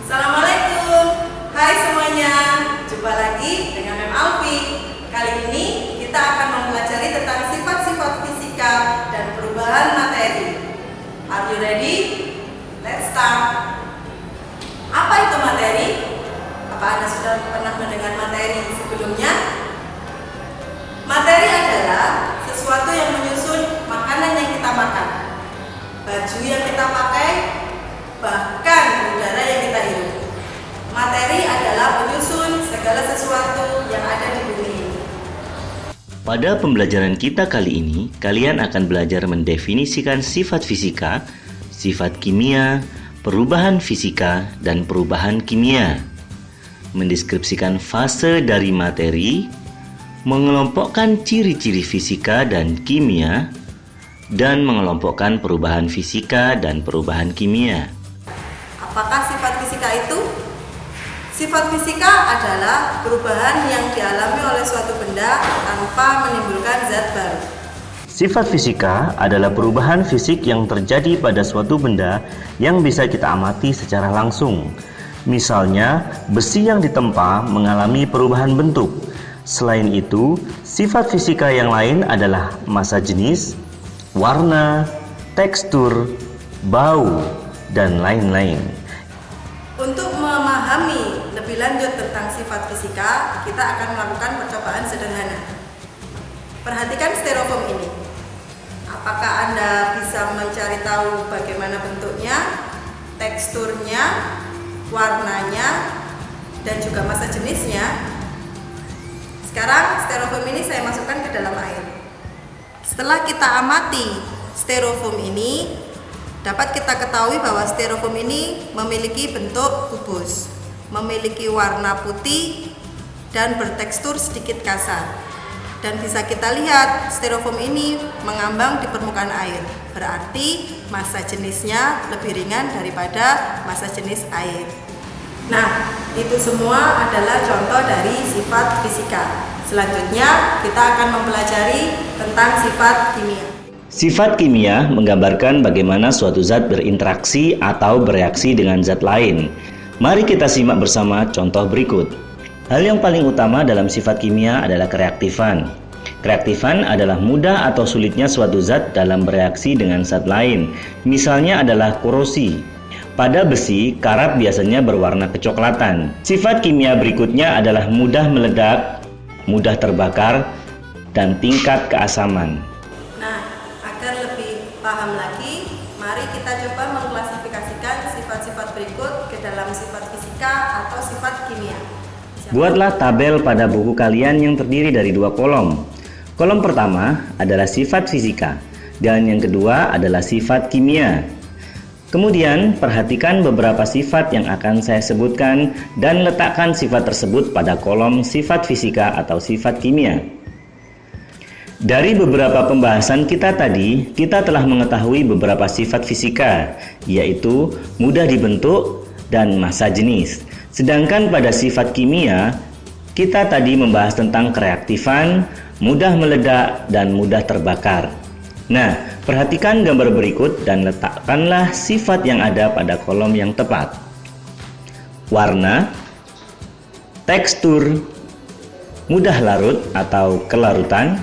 Assalamualaikum, hai semuanya, jumpa lagi dengan Mem Alfi. Kali ini kita akan mempelajari tentang sifat-sifat fisika dan perubahan materi. Are you ready? Let's start. Apa itu materi? Apa Anda sudah pernah mendengar materi sebelumnya? Materi adalah sesuatu yang menyusun makanan yang kita makan, baju yang kita pakai, bahkan udara yang kita hirup. Materi adalah penyusun segala sesuatu yang ada di bumi ini. Pada pembelajaran kita kali ini, kalian akan belajar mendefinisikan sifat fisika, sifat kimia, perubahan fisika, dan perubahan kimia. Mendeskripsikan fase dari materi, mengelompokkan ciri-ciri fisika dan kimia, dan mengelompokkan perubahan fisika dan perubahan kimia. Apakah sifat fisika itu? Sifat fisika adalah perubahan yang dialami oleh suatu benda tanpa menimbulkan zat baru. Sifat fisika adalah perubahan fisik yang terjadi pada suatu benda yang bisa kita amati secara langsung. Misalnya, besi yang ditempa mengalami perubahan bentuk. Selain itu, sifat fisika yang lain adalah massa jenis, warna, tekstur, bau, dan lain-lain. Untuk memahami lebih lanjut tentang sifat fisika, kita akan melakukan percobaan sederhana. Perhatikan styrofoam ini. Apakah Anda bisa mencari tahu bagaimana bentuknya, teksturnya, warnanya, dan juga massa jenisnya? Sekarang styrofoam ini saya masukkan ke dalam air. Setelah kita amati styrofoam ini, dapat kita ketahui bahwa styrofoam ini memiliki bentuk kubus, memiliki warna putih, dan bertekstur sedikit kasar. Dan bisa kita lihat styrofoam ini mengambang di permukaan air. Berarti massa jenisnya lebih ringan daripada massa jenis air. Nah, itu semua adalah contoh dari sifat fisika. Selanjutnya kita akan mempelajari tentang sifat kimia. Sifat kimia menggambarkan bagaimana suatu zat berinteraksi atau bereaksi dengan zat lain. Mari kita simak bersama contoh berikut. Hal yang paling utama dalam sifat kimia adalah kereaktifan. Kereaktifan adalah mudah atau sulitnya suatu zat dalam bereaksi dengan zat lain. Misalnya adalah korosi. Pada besi, karat biasanya berwarna kecoklatan. Sifat kimia berikutnya adalah mudah meledak, mudah terbakar, dan tingkat keasaman. Paham lagi, mari kita coba mengklasifikasikan sifat-sifat berikut ke dalam sifat fisika atau sifat kimia. Buatlah tabel pada buku kalian yang terdiri dari 2 kolom. Kolom pertama adalah sifat fisika dan yang kedua adalah sifat kimia. Kemudian perhatikan beberapa sifat yang akan saya sebutkan dan letakkan sifat tersebut pada kolom sifat fisika atau sifat kimia. Dari beberapa pembahasan kita tadi, kita telah mengetahui beberapa sifat fisika, yaitu mudah dibentuk dan massa jenis. Sedangkan pada sifat kimia, kita tadi membahas tentang kereaktifan, mudah meledak, dan mudah terbakar. Nah, perhatikan gambar berikut dan letakkanlah sifat yang ada pada kolom yang tepat. Warna, tekstur, mudah larut atau kelarutan,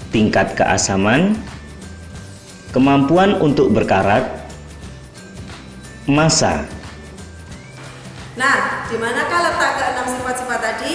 tingkat keasaman, kemampuan untuk berkarat, massa. Nah, di manakah letak ke-6 sifat-sifat tadi?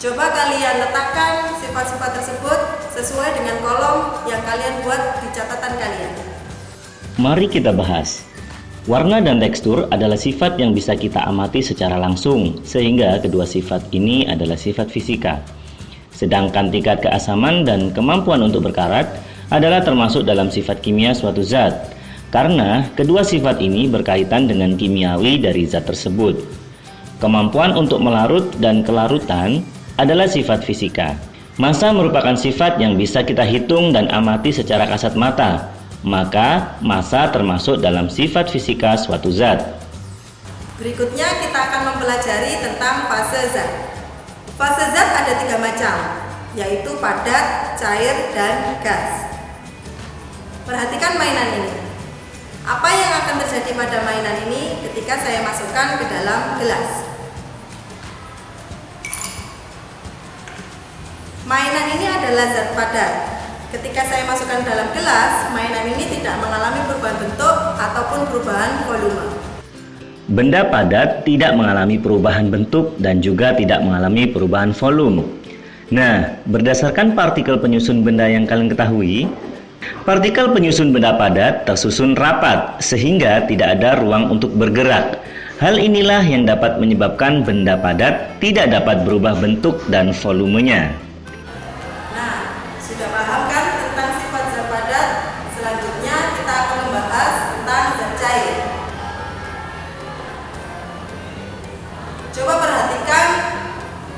Coba kalian letakkan sifat-sifat tersebut sesuai dengan kolom yang kalian buat di catatan kalian. Mari kita bahas. Warna dan tekstur adalah sifat yang bisa kita amati secara langsung, sehingga kedua sifat ini adalah sifat fisika. Sedangkan tingkat keasaman dan kemampuan untuk berkarat adalah termasuk dalam sifat kimia suatu zat, karena kedua sifat ini berkaitan dengan kimiawi dari zat tersebut. Kemampuan untuk melarut dan kelarutan adalah sifat fisika. Massa merupakan sifat yang bisa kita hitung dan amati secara kasat mata, maka massa termasuk dalam sifat fisika suatu zat. Berikutnya kita akan mempelajari tentang fase zat. Fase zat ada 3 macam, yaitu padat, cair, dan gas. Perhatikan mainan ini. Apa yang akan terjadi pada mainan ini ketika saya masukkan ke dalam gelas? Mainan ini adalah zat padat. Ketika saya masukkan dalam gelas, mainan ini tidak mengalami perubahan bentuk ataupun perubahan volume. Benda padat tidak mengalami perubahan bentuk dan juga tidak mengalami perubahan volume. Nah, berdasarkan partikel penyusun benda yang kalian ketahui, partikel penyusun benda padat tersusun rapat sehingga tidak ada ruang untuk bergerak. Hal inilah yang dapat menyebabkan benda padat tidak dapat berubah bentuk dan volumenya. Sudah paham kan tentang sifat zat padat? Selanjutnya kita akan membahas tentang zat cair. Coba perhatikan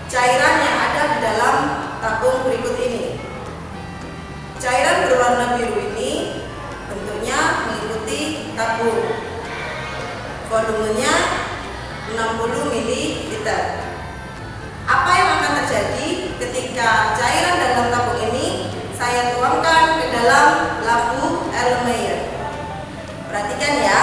cairan yang ada di dalam tabung berikut ini. Cairan berwarna biru ini bentuknya mengikuti tabung. Volumenya 60 ml. Apa yang akan terjadi ketika cairan dalam tabung ini saya tuangkan ke dalam labu Erlenmeyer? Perhatikan ya.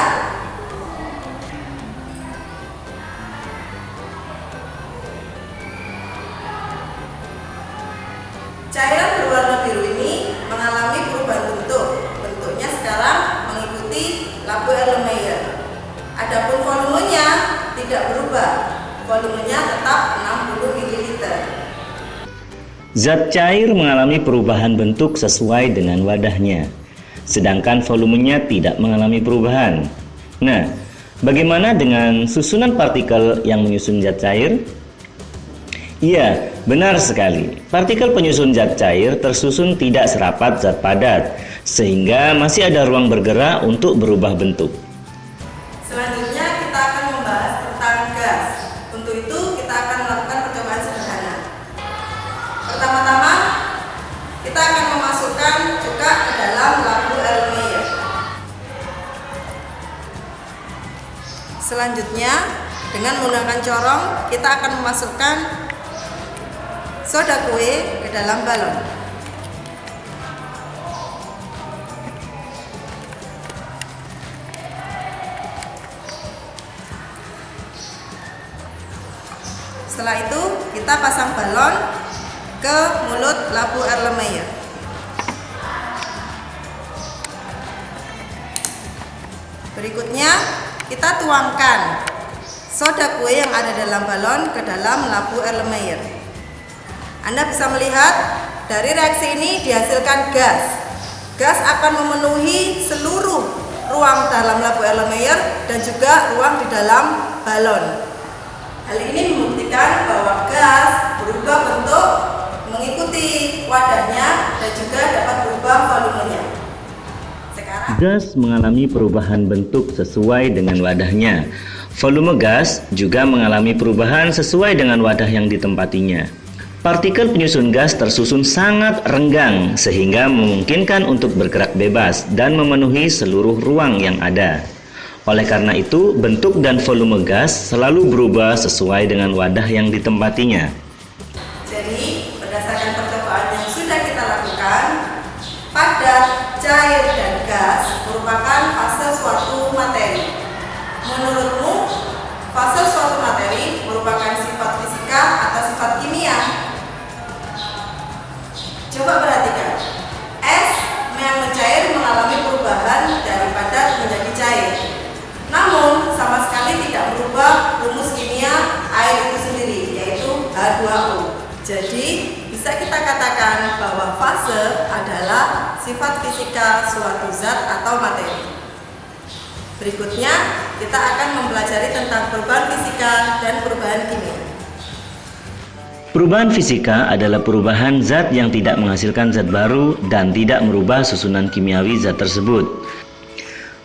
Cairan berwarna biru ini mengalami perubahan bentuk. Bentuknya sekarang mengikuti labu Erlenmeyer. Adapun volumenya tidak berubah. Volumenya tetap 60 ml. Zat cair mengalami perubahan bentuk sesuai dengan wadahnya, sedangkan volumenya tidak mengalami perubahan. Nah, bagaimana dengan susunan partikel yang menyusun zat cair? Iya, benar sekali. Partikel penyusun zat cair tersusun tidak serapat zat padat, sehingga masih ada ruang bergerak untuk berubah bentuk. Selanjutnya kita akan membahas tentang gas. Untuk itu kita akan melakukan percobaan sederhana. Pertama-tama kita akan memasukkan cuka ke dalam labu Erlenmeyer. Selanjutnya dengan menggunakan corong kita akan memasukkan soda kue ke dalam balon. Setelah itu kita pasang balon ke mulut labu Erlenmeyer. Berikutnya kita tuangkan soda kue yang ada dalam balon ke dalam labu Erlenmeyer. Anda bisa melihat dari reaksi ini dihasilkan gas. Gas akan memenuhi seluruh ruang dalam labu Erlenmeyer dan juga ruang di dalam balon. Hal ini membuktikan bahwa gas berubah bentuk mengikuti wadahnya dan juga dapat berubah volumenya. Sekarang Gas mengalami perubahan bentuk sesuai dengan wadahnya. Volume gas juga mengalami perubahan sesuai dengan wadah yang ditempatinya. Partikel penyusun gas tersusun sangat renggang sehingga memungkinkan untuk bergerak bebas dan memenuhi seluruh ruang yang ada. Oleh karena itu, bentuk dan volume gas selalu berubah sesuai dengan wadah yang ditempatinya. jadi berdasarkan percobaan yang sudah kita lakukan, padat, cair, dan gas merupakan fase suatu materi. Menurutmu, fase suatu materi merupakan sifat fisika atau sifat kimia? Coba perhatikan, es yang mencair mengalami perubahan dari padat menjadi cair. Namun, sama sekali tidak merubah rumus kimia air itu sendiri, yaitu H2O. Jadi, bisa kita katakan bahwa fase adalah sifat fisika suatu zat atau materi. Berikutnya, kita akan mempelajari tentang perubahan fisika dan perubahan kimia. Perubahan fisika adalah perubahan zat yang tidak menghasilkan zat baru dan tidak merubah susunan kimiawi zat tersebut.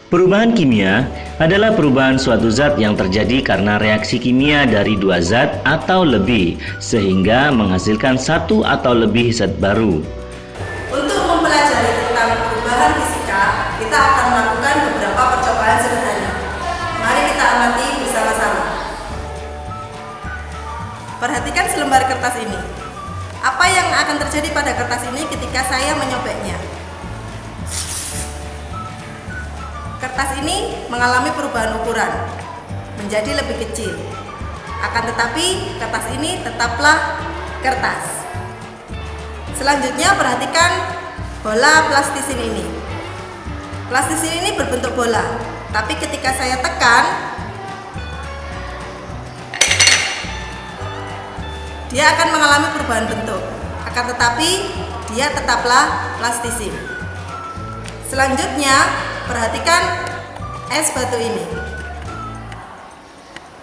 Perubahan kimia adalah perubahan suatu zat yang terjadi karena reaksi kimia dari dua zat atau lebih, sehingga menghasilkan satu atau lebih zat baru. Untuk mempelajari tentang perubahan fisika, kita akan melakukan beberapa percobaan sederhana. Mari kita amati bersama-sama. Perhatikan selembar kertas ini. Apa yang akan terjadi pada kertas ini ketika saya menyobeknya? kertas ini mengalami perubahan ukuran menjadi lebih kecil. Akan tetapi kertas ini tetaplah kertas. Selanjutnya perhatikan bola plastisin ini. Plastisin ini berbentuk bola, tapi ketika saya tekan, dia akan mengalami perubahan bentuk. Akan tetapi dia tetaplah plastisin. Selanjutnya perhatikan es batu ini.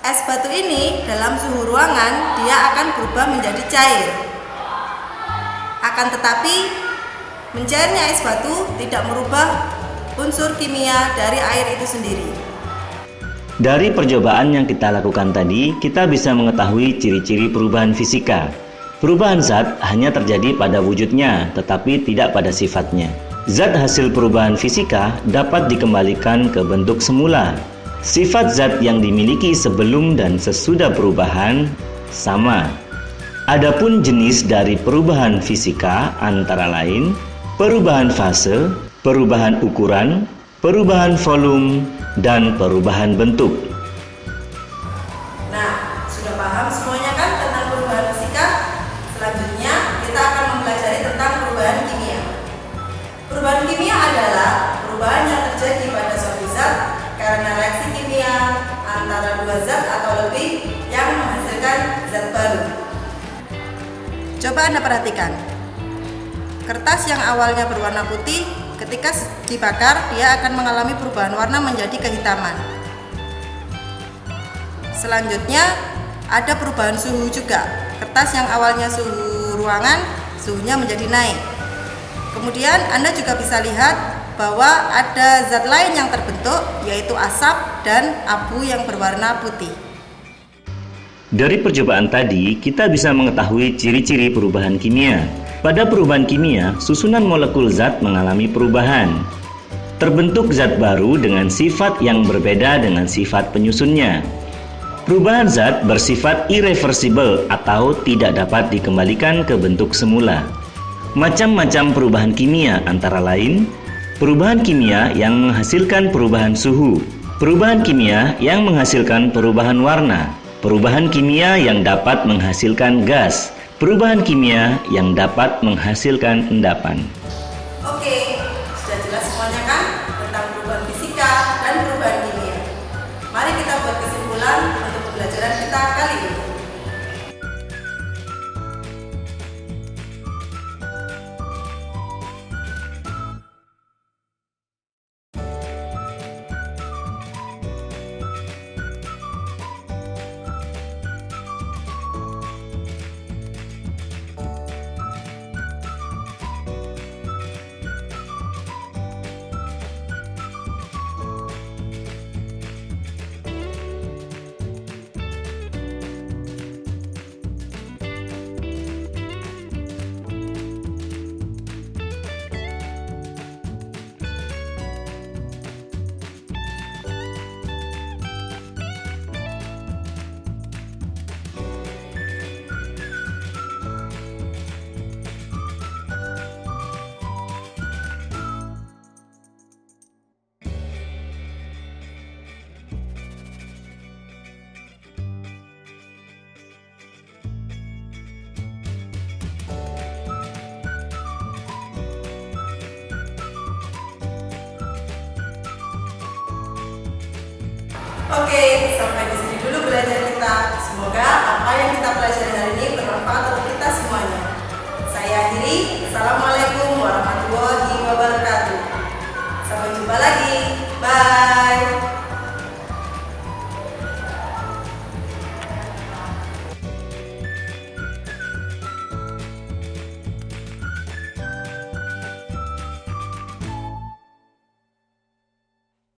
Es batu ini dalam suhu ruangan dia akan berubah menjadi cair. Akan tetapi mencairnya es batu tidak merubah unsur kimia dari air itu sendiri. Dari percobaan yang kita lakukan tadi, kita bisa mengetahui ciri-ciri perubahan fisika. Perubahan zat hanya terjadi pada wujudnya, tetapi tidak pada sifatnya. Zat hasil perubahan fisika dapat dikembalikan ke bentuk semula. Sifat zat yang dimiliki sebelum dan sesudah perubahan sama. Adapun jenis dari perubahan fisika antara lain perubahan fase, perubahan ukuran, perubahan volume, dan perubahan bentuk. Nah, sudah paham semuanya kan tentang perubahan fisika? Selanjutnya kita akan mempelajari tentang perubahan kimia. Perubahan kimia adalah perubahan yang terjadi pada suatu zat karena reaksi kimia antara dua zat atau lebih yang menghasilkan zat baru. Coba Anda perhatikan. Kertas yang awalnya berwarna putih, ketika dibakar dia akan mengalami perubahan warna menjadi kehitaman. Selanjutnya ada perubahan suhu juga. Kertas yang awalnya suhu ruangan, suhunya menjadi naik. Kemudian Anda juga bisa lihat bahwa ada zat lain yang terbentuk, yaitu asap dan abu yang berwarna putih. Dari percobaan tadi, kita bisa mengetahui ciri-ciri perubahan kimia. Pada perubahan kimia, susunan molekul zat mengalami perubahan. Terbentuk zat baru dengan sifat yang berbeda dengan sifat penyusunnya. Perubahan zat bersifat irreversible atau tidak dapat dikembalikan ke bentuk semula. Macam-macam perubahan kimia antara lain perubahan kimia yang menghasilkan perubahan suhu, perubahan kimia yang menghasilkan perubahan warna, perubahan kimia yang dapat menghasilkan gas, perubahan kimia yang dapat menghasilkan endapan. Oke, sudah jelas semuanya kan tentang perubahan fisika dan perubahan kimia. Mari kita buat kesimpulan untuk pembelajaran kita kali ini. Oke, sampai di sini dulu belajar kita. Semoga apa yang kita pelajari hari ini bermanfaat untuk kita semuanya. Saya akhiri. Assalamualaikum.